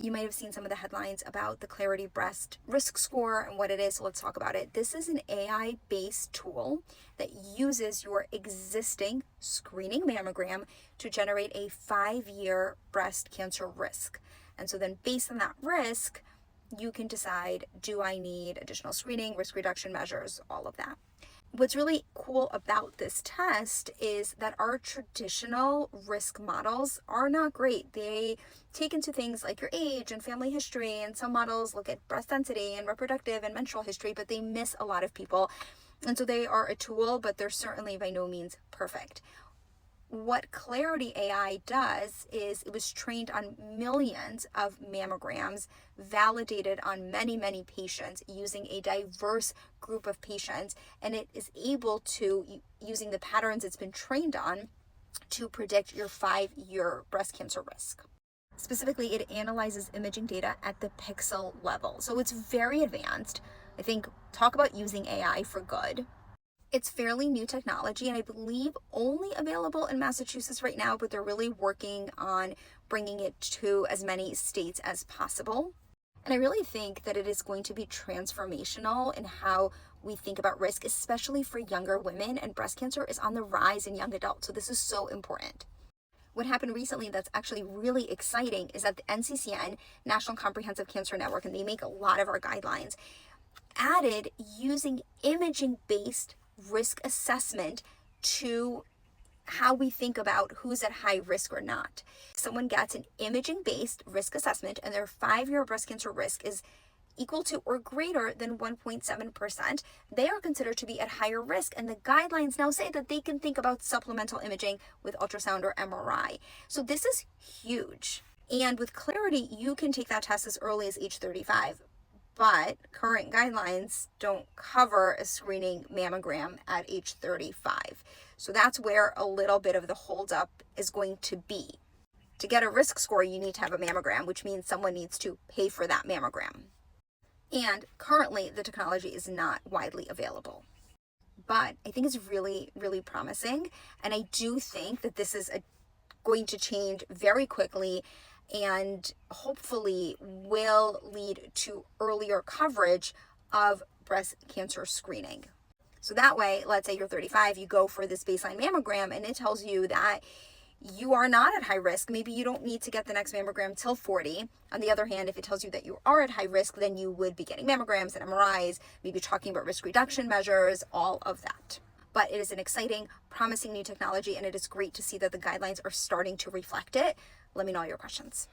You might have seen some of the headlines about the Clairity Breast risk score and what it is. So let's talk about it. This is an AI-based tool that uses your existing screening mammogram to generate a 5-year breast cancer risk. And so then based on that risk, you can decide, do I need additional screening, risk reduction measures, all of that. What's really cool about this test is that our traditional risk models are not great. They take into things like your age and family history, and some models look at breast density and reproductive and menstrual history, but they miss a lot of people. And so they are a tool, but they're certainly by no means perfect. What Clairity AI does is it was trained on millions of mammograms, validated on many, many patients using a diverse group of patients, and it is able to, using the patterns it's been trained on, to predict your 5-year breast cancer risk. Specifically, it analyzes imaging data at the pixel level. So it's very advanced. I think, talk about using AI for good. It's fairly new technology, and I believe only available in Massachusetts right now, but they're really working on bringing it to as many states as possible. And I really think that it is going to be transformational in how we think about risk, especially for younger women, and breast cancer is on the rise in young adults. So this is so important. What happened recently that's actually really exciting is that the NCCN, National Comprehensive Cancer Network, and they make a lot of our guidelines, added using imaging-based risk assessment to how we think about who's at high risk or not. Someone gets an imaging-based risk assessment and their 5-year breast cancer risk is equal to or greater than 1.7%, they are considered to be at higher risk. And the guidelines now say that they can think about supplemental imaging with ultrasound or MRI. So this is huge. And with Clairity, you can take that test as early as age 35. But current guidelines don't cover a screening mammogram at age 35. So that's where a little bit of the holdup is going to be. To get a risk score, you need to have a mammogram, which means someone needs to pay for that mammogram. And currently, the technology is not widely available. But I think it's really, really promising. And I do think that this is going to change very quickly and hopefully will lead to earlier coverage of breast cancer screening. So that way, let's say you're 35, you go for this baseline mammogram and it tells you that you are not at high risk. Maybe you don't need to get the next mammogram till 40. On the other hand, if it tells you that you are at high risk, then you would be getting mammograms and MRIs, maybe talking about risk reduction measures, all of that. But it is an exciting, promising new technology, and it is great to see that the guidelines are starting to reflect it. Let me know your questions.